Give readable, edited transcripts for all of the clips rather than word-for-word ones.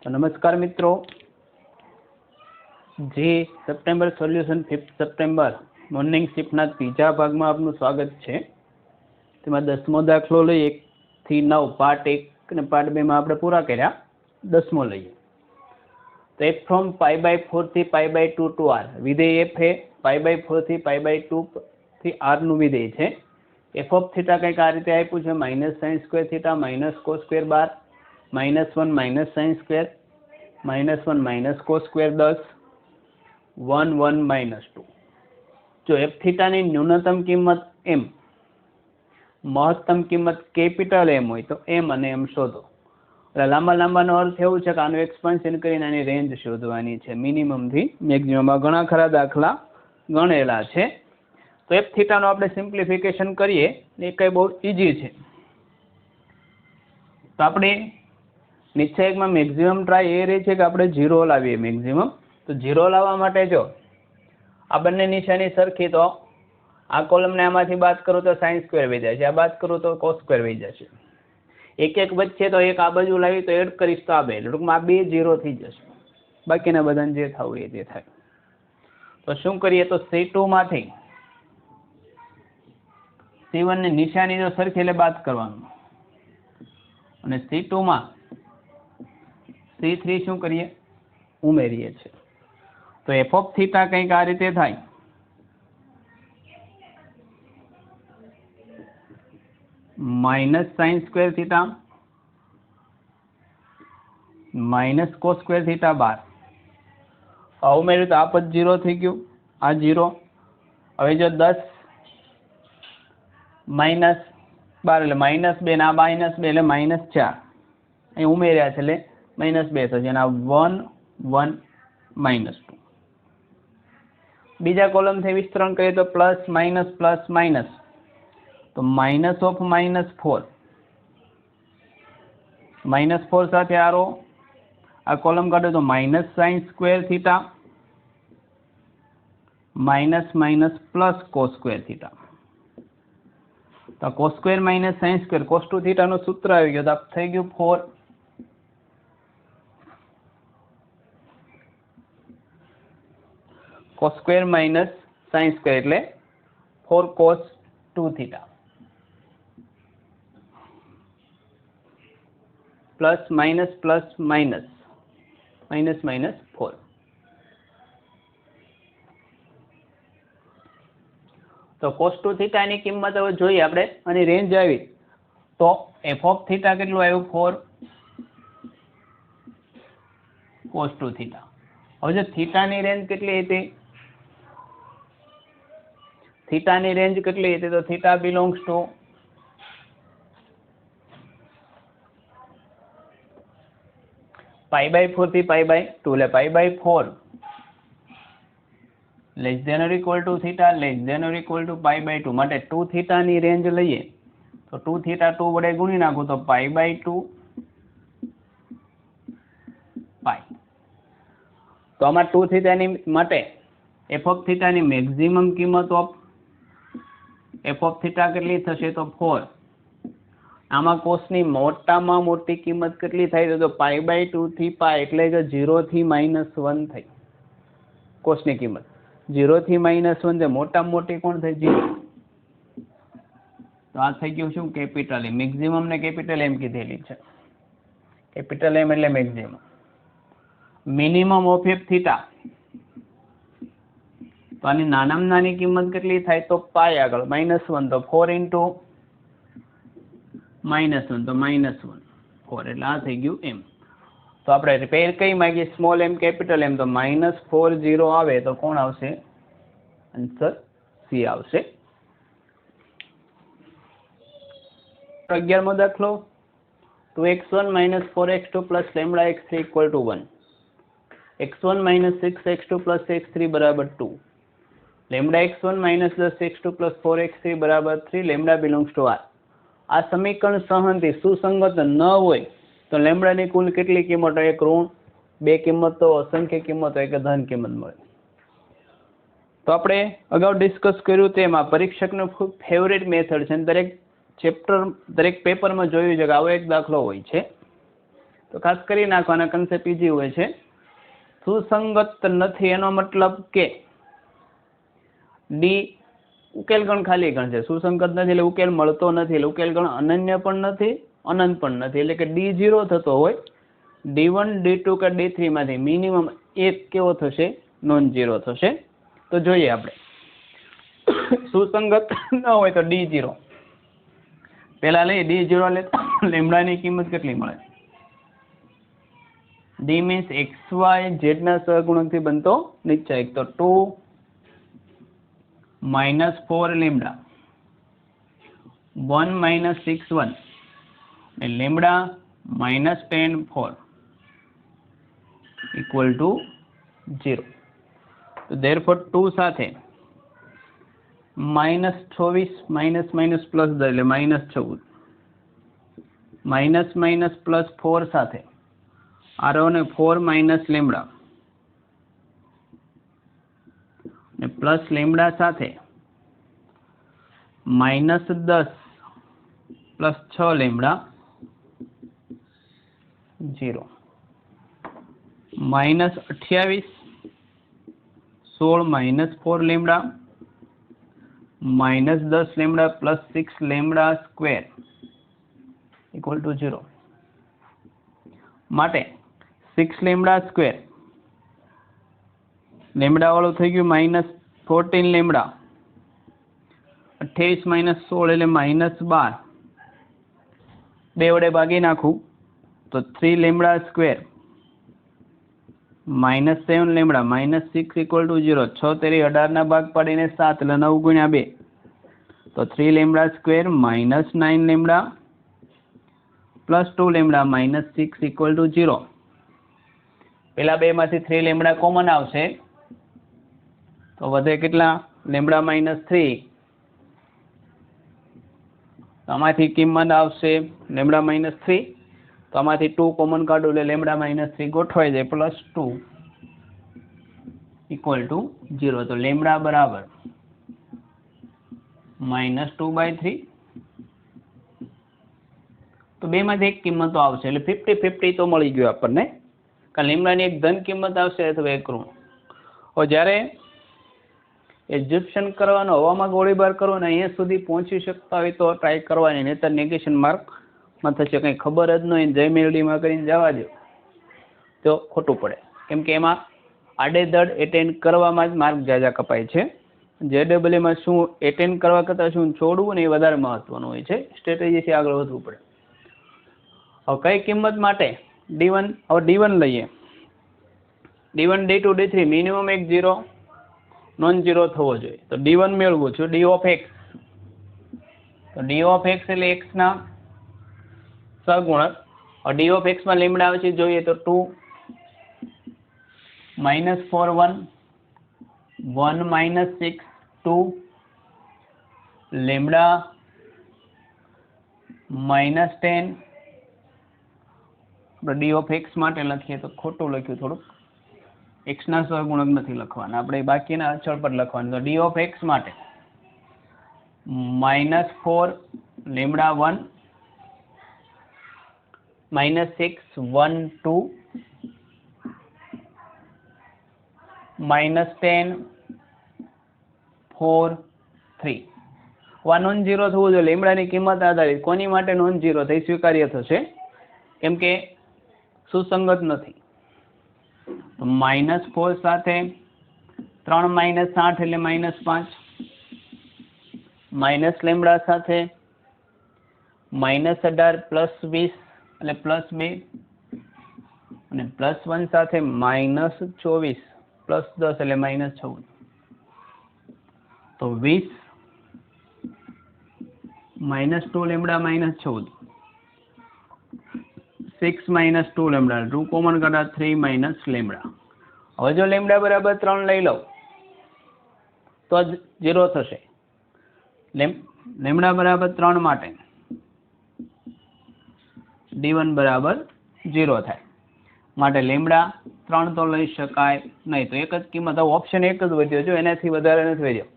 तो नमस्कार मित्रों, जी सप्टेम्बर सोल्यूशन 5 सप्टेम्बर मॉर्निंग शिफ्टना तीजा भाग में आपनु स्वागत है। तेमां 10मो दाखलो लई 1 થી 9 पार्ट 1 ने पार्ट 2 में आपणे पूरा कर्या। 10मो लईए तो f फ्रॉम π/4 थी π/2 टू r विधेय f है π/4 थी π/2 थी r नु विधेय है। f ऑफ थीटा कंईक आ रीते आप्युं छे -sin² थीटा -cos² बार -1 sin² -1 cos² 10 1 1 -2। जो एफ थीटा नी न्यूनतम किंमत m, महत्तम किंमत कैपिटल M होय तो m અને m शोधो। लांबा लांबानो अर्थ एवो छे के आनुं एक्सपेन्शन करीने आनी रेंज शोधवानी छे, मिनिमम थी मेक्सिमम। आ घणा खरा दाखला गणेला छे। तो एफ थीटा नो आपणे सिम्प्लिफिकेशन करीए ए कई बहुत इजी छे। तो आपणे नीचे एक में मेक्सिमम ट्राय ए रही है कि आपणे 0 लावीए मेक्सिमम। तो 0 लाववा माटे जो आ बंने निशानी सरखी तो आ कॉलम ने आमांथी बात करूँ तो sin² वही जाए, आ बात करूँ तो cos² वही जाए। एक एक वच्चे तो एक आ बाजू लावी तो एड करीश तो आ बे टूंकमां आ बे 0 थी जशे, बाकीना बधाने जे थावुं ए ते थाय। तो शुं करीए तो C2 मांथी C1 ने निशानी जो सरखी એટલે बात करवानुं અને C2 मां C3 शुं करीए उमेरीए छे। तो एफ ऑफ थीटा कंईक आ रीते थाय -sin² थीटा -cos² थीटा बार। आ उमेर्યું तो आ पद 0 थी गयुं, आ 0। हवे जो 10 -12 એટલે -2 ને आ -2 એટલે -4 અહીં ઉમેર્યા છે એટલે -2 થશે અને આ 1 1 -2। बीजा कॉलम थे विस्तरण करिए तो प्लस माइनस तो माइनस ऑफ -4 -4 साथे आरो आ कॉलम काढो तो -sin² theta plus cos² theta. तो cos² sin² cos2 theta no सूत्र आई गयो तो थई गयो 4 cos² sin² એટલે 4 cos2 थीटा प्लस माइनस 4। तो cos2 थीटा ની કિંમત હવે જોઈએ આપણે અને રેન્જ આવી તો f ઓફ થીટા કેટલું આવ્યું 4 cos2 થીટા। હવે જો થીટા ની રેન્જ કેટલી હતી, थीटा ની રેન્જ કેટલી હતી તો થીટા બિલોંગ્સ ટુ π/4 થી π/2 એટલે π/4 less than or equal to theta less than or equal to π/2 માટે 2 થીટા ની રેન્જ લઈએ તો 2 થીટા 2 વડે ગુણી નાખો તો π/2 પાઈ। તો આમાં 2 થીટા ની માટે f ઓફ થીટા ની મેક્સિમમ કિંમત ઓફ f ઓફ થીટા કેટલી થશે તો 4। આમાં કોસ ની મોટામાં મોટી કિંમત કેટલી થાય તો π/2 થી પાઈ એટલે કે 0 થી -1 થઈ કોસ ની કિંમત 0 થી -1 જે મોટામાં મોટી કોણ થઈ 0। તો આ થઈ ગયું શું કેપિટલ M, મેક્સિમમ ને કેપિટલ M કીધેલી છે। કેપિટલ M એટલે maximum. Minimum of f theta તો આની નાનામાં નાની કિંમત કેટલી થાય તો પાઈ આગળ -1 તો 4 * -1 તો -1 4 એટલે આ થઈ ગયું m। તો આપણે રિપેર કઈ માંગીએ સ્મોલ m કેપિટલ M તો -4 0 આવે તો કોણ આવશે આન્સર C આવશે। 11મો દાખલો 2x1 - 4x2 + λx3 = 1 x1 - 6x2 + x3 = 2 λx1 - 10x2 + 4x3 = 3 λ belongs to R। આ સમીકરણ સહનથી સુસંગત ન હોય તો લેમ્બડાની કુલ કેટલી કિંમત હોય, એક ઋણ, બે કિંમતો, અસંખ્ય કિંમતો, એક ધન કિંમત મળે। તો આપણે અગાઉ ડિસ્કસ કર્યું તેમ આ પરીક્ષકનો ખૂબ ફેવરેટ મેથડ છે, દરેક ચેપ્ટર દરેક પેપરમાં જોયું છે કે આવો એક દાખલો હોય છે। તો ખાસ કરી નાખવાના, કન્સેપ્ટ ઈઝી હોય છે. સુસંગત નથી એનો મતલબ કે ડી ઉકેલ ગણ ખાલી ગણ છે. સુસંગત નથી એટલે ઉકેલ મળતો નથી, એટલે ઉકેલ ગણ અનન્ય પણ નથી, અનંત પણ નથી, એટલે કે ડી 0 થતો હોય. D1 D2 કે D3 માંથી મિનિમમ એક કેવો થશે? નોન ઝીરો થશે. તો જોઈએ આપણે. સુસંગત ન હોય તો D0 પેલા લઈએ. D0 લે લેમડાની કિંમત કેટલી મળે? D મીન્સ XY Z ના સહગુણકથી બનતો નિશ્ચયક. તો 2 -4 લેમડા 1 - 6 1 એટલે લેમડા -10 4 equal to 0. તો therefore 2 સાથે -24 માઇનસ પ્લસ એટલે -14 માઇનસ પ્લસ 4 સાથે આરો ને 4 માઇનસ લેમડા ને પ્લસ લેમડા સાથે -10 plus 6 lambda 0 -28 16 -4 lambda -10 lambda plus 6 lambda square equal to 0. માટે 6 લેમડા સ્ક્વેર લેમડા વાળું થઈ ગયું -14 લેમડા 28 - 16 એટલે -12. 2 વડે ભાગી નાખું તો 3 lambda square -7 lambda -6 equal to 0. 6 તેરી 18 ના ભાગ પાડીને 7 એટલે 9 ગુણ્યા 2 તો 3 lambda square -9 lambda plus 2 lambda -6 equal to 0. પેલા બે માંથી 3 લેમડા કોમન આવશે તો વધે કેટલા? લેમડા -3. આમાંથી કિંમત આવશે લેમડા -3. તો આમાંથી 2 કોમન કાઢો એટલે લેમડા -3 ગોઠવાઈ જાય પ્લસ 2 ઇક્વલ ટુ 0. તો લેમડા બરાબર -2/3. તો બે માંથી એક કિંમતો આવશે એટલે 50-50 તો મળી ગયું આપણને. કારણ લેમડાની એક ધન કિંમત આવશે અથવા એક ઋણ. હવે જ્યારે એક્ઝિબિશન કરવાનો, હવામાં ગોળીબાર કરવાનો, અહીંયા સુધી પહોંચી શકતા હોય તો ટ્રાય કરવાની, નહીં તો નેગેશન માર્કમાં થશે. કંઈ ખબર જ ન હોય જય મેલડીમાં કરીને જવા દો તો ખોટું પડે. કેમ કે એમાં આડેધડ એટેન્ડ કરવામાં જ માર્ક જાજા કપાય છે. JEEમાં શું એટેન્ડ કરવા કરતાં શું છોડવું ને એ વધારે મહત્વનું હોય છે. સ્ટ્રેટેજીથી આગળ વધવું પડે. હવે કઈ કિંમત માટે? D1. હવે D1 લઈએ. D1 D2 D3 મિનિમમ એક 0 નોન ઝીરો થવો જોઈએ. તો D1 મેળવું છું D of X. તો D of X એટલે X ના સહગુણક. D of X માં લેમડા આવે છે જોઈએ તો 2 -4 1 1 - 6 2 લેમડા -10. D of X માટે લખીએ તો ખોટું લખ્યું થોડુંક. X ના સહગુણક નથી લખવાના, આપણે બાકીના અચળ પર લખવાનું. તો D of X માટે -4 લેમડા 1 -6 1 2 -10 4 3. આ નોન ઝીરો થવું જોઈએ. લેમડાની કિંમત આધારિત કોની માટે નોન ઝીરો થઈ સ્વીકાર્ય થશે? કેમ કે સુસંગત નથી. તો -4 સાથે 3 - 8 એટલે -5 માઇનસ લેમડા સાથે -18 પ્લસ 20 એટલે +2 અને +1 સાથે -24 પ્લસ 10 એટલે -14. તો 20 -2 લેમડા -14 6 - 2 લેમડા 2 કોમન કાઢા 3 - લેમડા. હવે જો લેમડા બરાબર 3 લઈ લઉં તો જ 0 થશે. લેમડા બરાબર 3 માટે D1 બરાબર 0 થાય. માટે લેમડા 3 તો લઈ શકાય નહીં. તો એક જ કિંમત, ઓપ્શન એક જ વધ્યો, જો એનાથી વધારે નથી વધ્યો.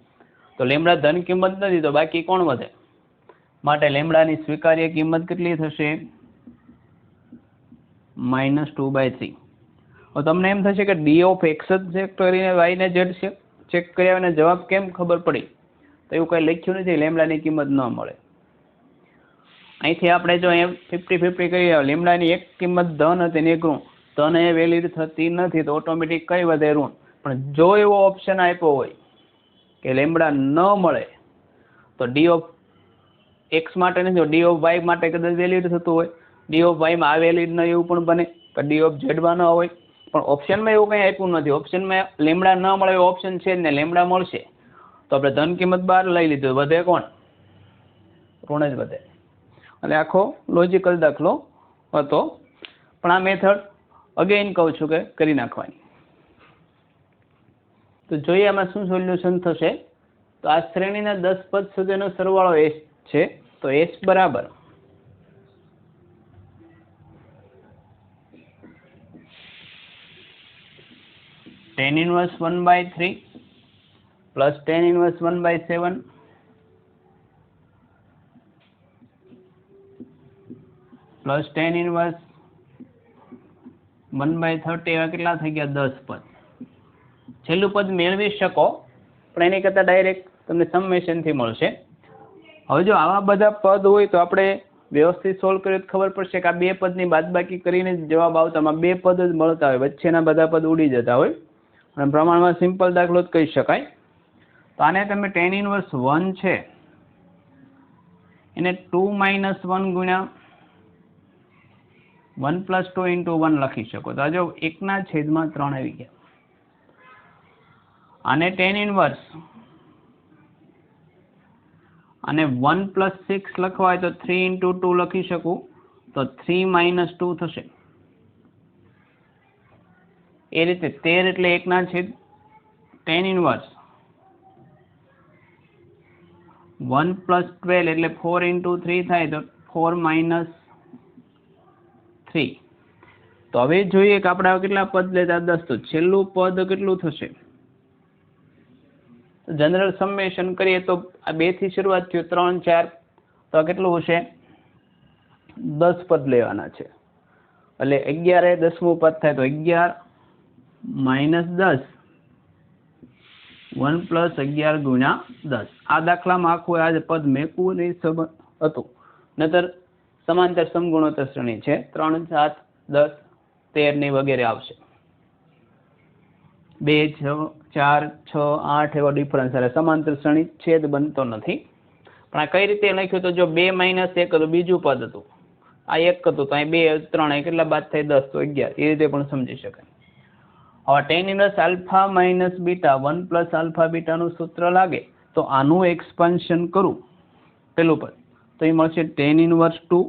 તો લેમડા ધન કિંમત નથી તો બાકી કોણ વધે? માટે લેમડાની સ્વીકાર્ય કિંમત કેટલી થશે? -2/3. હવે તમને એમ થશે કે ડી ઓફ એક્સ જ ચેક કરીને વાય ને ઝેડ છે ચેક કર્યા અને જવાબ કેમ ખબર પડી? તો એવું કંઈ લખ્યું નથી, લેમડાની કિંમત ન મળે. અહીંથી આપણે જો એમ 50-50 કરીએ, લેમડાની એક કિંમત ધન હતી ને એક ઋણ, ધન એ વેલિડ થતી નથી તો ઓટોમેટિક કઈ વધે? ઋણ. પણ જો એવો ઓપ્શન આપ્યો હોય કે લેમડા ન મળે તો ડી ઓફ એક્સ માટે નહીં, ડી ઓફ વાય માટે કદાચ વેલિડ થતું હોય, ડી ઓફ વાયમાં આ વેલિડ ન એવું પણ બને કે ડી ઓફ ઝેડમાં ન હોય. પણ ઓપ્શનમાં એવું કંઈ આપ્યું નથી. ઓપ્શનમાં લેમડા ન મળે એવો ઓપ્શન છે જ ને, લેમડા મળશે તો આપણે ધન કિંમત બહાર લઈ લીધું, વધે કોણ? ઋણ જ વધે. એટલે આખો લોજિકલ દાખલો હતો. પણ આ મેથડ અગેઇન કહું છું કે કરી નાખવાની. તો જોઈએ આમાં શું સોલ્યુશન થશે. તો આ શ્રેણીના 10 પદ સુધીનો સરવાળો એસ છે. તો એસ બરાબર tan 1 1/3 plus tan 1 1/7 plus tan 1 1/30. એવા કેટલા થઈ ગયા? 10 પદ. છેલ્લું પદ મેળવી શકો પણ એની કરતાં ડાયરેક્ટ તમને સમેશનથી મળશે. હવે જો આવા બધા પદ હોય તો આપણે વ્યવસ્થિત સોલ્વ કરીએ તો ખબર પડશે કે આ બે પદની બાદબાકી કરીને જ જવાબ આવતામાં બે પદ જ મળતા હોય, વચ્ચેના બધા પદ ઉડી જતા હોય અને પ્રમાણમાં સિમ્પલ દાખલો જ કહી શકાય. તો આને તમે tan 1 1 છે એને 2 - 1 ગુણ્યા 1 + 2 × 1 લખી શકો. તો આ જો 1/3 આવી ગયા. આને tan 1 અને 1 + 6 લખવા હોય તો 3 × 2 લખી શકું, તો 3 - 2 થશે. એ રીતે 13 એટલે 1/tan 1 1 + 12 એટલે 4 × 3 થાય તો 4 - 3. તો હવે જોઈએ કે આપણે કેટલા પદ લેતા? 10. તો છેલ્લું પદ કેટલું થશે? જનરલ સમેશન કરીએ તો આ 2 થી શરૂઆત થયું, 3 4 તો કેટલું હશે? 10 પદ લેવાના છે. એટલે 11 એ 10મું પદ થાય તો 11 - 10 1 + 11 ગુણ્યા 10. આ દાખલામાં આખું આ પદ મેકવું નહીં હતું, નતર સમાંતર સમગુણોત્તર શ્રેણી છે, 3 7 10 13 ની વગેરે આવશે. 2 6 4 6 8 એવો ડિફરન્સ, એટલે સમાંતર શ્રેણી છેદ બનતો નથી. પણ આ કઈ રીતે લખ્યું? તો જો 2 - 1 હતું બીજું પદ હતું, આ 1 હતું તો અહીં 2 3 કેટલા બાદ થાય? 10 તો 11. એ રીતે પણ સમજી શકાય. હવે tan 1 α - β 1 + α β નું સૂત્ર લાગે તો આનું એક્સપાન્શન કરું પેલું પદ તો એ મળશે tan 1 2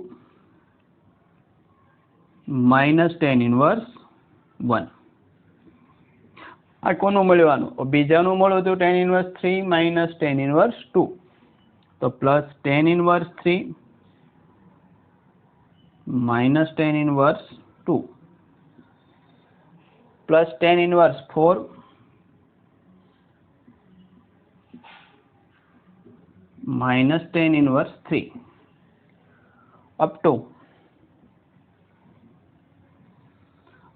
- tan 1 1. આ કોનું મળવાનું? બીજાનું મળ્યું તો tan 1 3 - tan 1 2. તો plus tan 1 3 - tan 1 2 plus tan 1 4 - tan 1 3 up to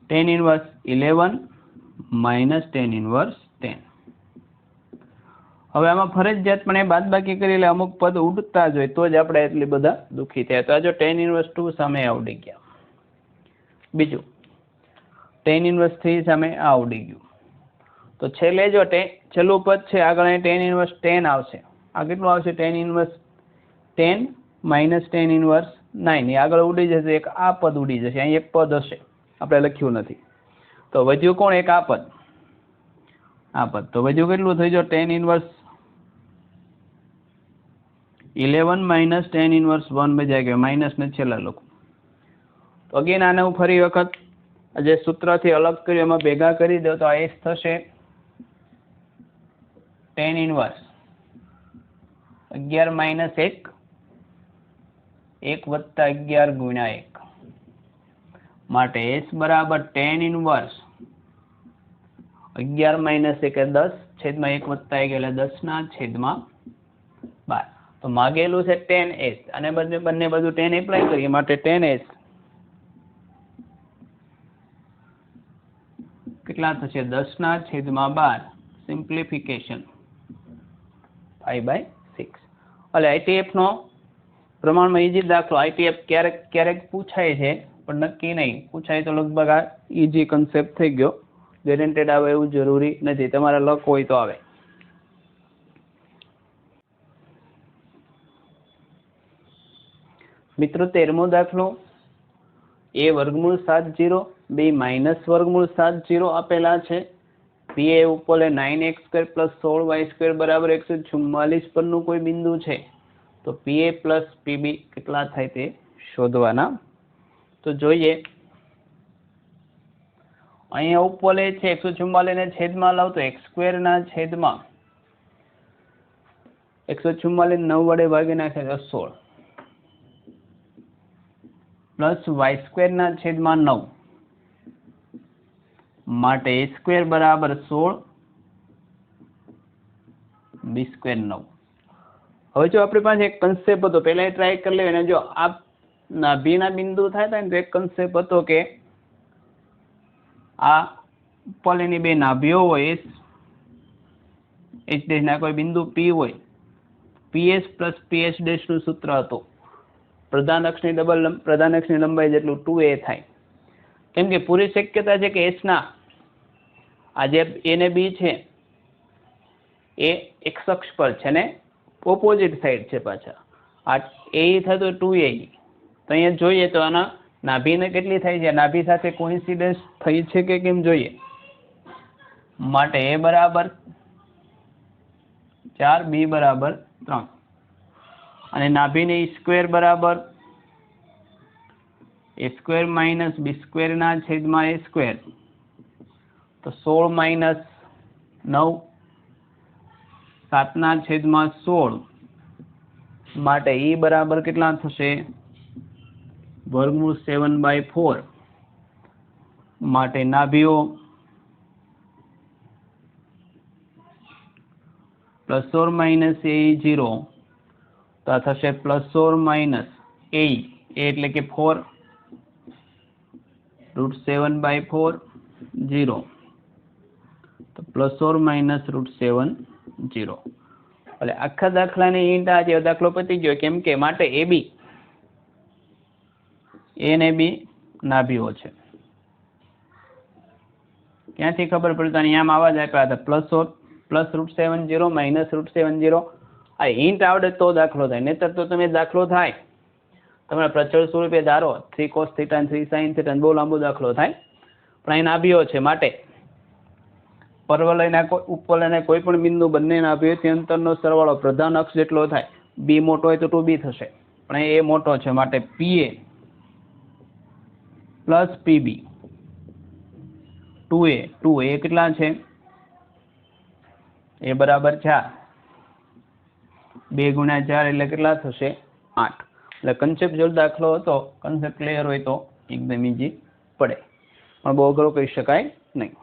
tan 1 11 - tan 1 10. હવે આમાં ફરજિયાતપણે બાદબાકી કરી એટલે અમુક પદ ઉડતા જ હોય તો જ આપણે એટલી બધા દુઃખી થયા. તો આ જો tan 1 2 સામે આવડી ગયા. બીજું tan 1 3 સામે આ ઉડી ગયું. તો છેલ્લે જો છેલ્લું પદ છે આગળ tan 1 10 આવશે. આ કેટલું આવશે? tan 1 10 - tan 1 9. એ આગળ ઉડી જશે, એક આ પદ ઉડી જશે, અહીં એક પદ હશે આપણે લખ્યું નથી. તો વધ્યું કોણ? એક આ પદ. આ પદ તો વધ્યું કેટલું થઈ જાય? tan 1 11 - tan 1 1 બજાય ગયો, માઇનસ ને છેલ્લા લોકો. તો અગેન આને હું ફરી વખત જે સૂત્રથી અલગ કર્યું એમાં ભેગા કરી દો તો આ એસ થશે tan 1 11 - 1 1 + 11 ગુણ્યા 1 માટે એસ બરાબર tan 1 11 - 1 એ 10 છેદમાં 1 + 1 એટલે 10/12. તો માગેલું છે tan s અને બંને બધું tan એપ્લાય કરીએ માટે tan s કેટલા થશે 10/12 સિમ્પ્લિફિકેશન 5/6 એટલે ITF નો પ્રમાણમાં ઈજી દાખલો ITF ક્યારેક ક્યારેક પૂછાય છે પણ નક્કી નહીં પૂછાય તો લગભગ આ ઈજી કન્સેપ્ટ થઈ ગયો ગેરંટેડ આવે એવું જરૂરી નથી તમારે લક હોય તો આવે મિત્રો 13મો દાખલો a વર્ગમૂળ 70 b માઇનસ વર્ગમૂળ 70 આપેલા છે pa ઉપર 9x² + 16y² બરાબર 144 પરનું કોઈ બિંદુ છે તો pa પ્લસ pb કેટલા થાય તે શોધવાના તો જોઈએ અહીંયા ઉપર છે 144 ને છેદમાં લાવ તો x² ના છેદમાં 144 9 વડે ભાગી નાખે તો 16 પ્લસ y² ના છેદમાં 9 માટે a² બરાબર 16 b² 9 હવે જો આપણી પાસે એક કન્સેપ્ટ હતો પહેલા એ ટ્રાય કરી લેવાય જો આ નાભીના બિંદુ થાય તો એક કન્સેપ્ટ હતો કે આ પોલીની બે નાભીઓ હોય h ના કોઈ બિંદુ p હોય ps પ્લસ ps નું સૂત્ર હતું પ્રધાન અક્ષની લંબાઈ જેટલું 2a થાય કેમ કે પૂરી શક્યતા છે કે h ના આ જે a ને b છે એ x અક્ષ પર છે ને ઓપોઝિટ સાઈડ છે પાછા આ a થાય તો 2a તો અહીંયા જોઈએ તો આના નાભીને કેટલી થાય છે નાભી સાથે કોઇન્સિડન્સ થઈ છે કે કેમ જોઈએ માટે a બરાબર 4 b બરાબર 3 અને નાભીને e² બરાબર a² માઇનસ b² ના છેદમાં a² તો 16 માઇનસ 9 7 ના છેદમાં 16 માટે e બરાબર કેટલા થશે વર્ગમૂળ 7/4 માટે નાભીઓ +or - a 0 તો આ થશે +or - a એટલે કે 4 √7/4 0 તો +or - √7 0 એટલે આખા દાખલાની ઈંટ આ જે દાખલો પતી ગયો કેમ કે માટે AB A ને B નાભીઓ છે ક્યાંથી ખબર પડતા આમ આવા જ આપ્યા હતા +√7 0 -√7 0 આ હિન્ટ આવડે તો દાખલો થાય નહીતર તો તમે દાખલો થાય તમે પ્રચળ સ્વરૂપે ધારો 3 cos θ 3 sin θ બહુ લાંબો દાખલો થાય પણ અહીં નાભીઓ છે માટે પરવલયના ઉપવલયના કોઈ પણ બિંદુ બંને નાભીઓથી અંતરનો સરવાળો પ્રધાન અક્ષ જેટલો થાય b મોટો હોય તો 2b થશે પણ એ મોટો છે માટે pa પ્લસ pb 2a કેટલા છે a બરાબર 4 2 × 4 એટલે કેટલા થશે 8 એટલે કન્સેપ્ચ્યુઅલ દાખલો હતો કન્સેપ્ટ ક્લિયર હોય તો એકદમ ઈઝી પડે પણ બહુ અઘરો કહી શકાય નહીં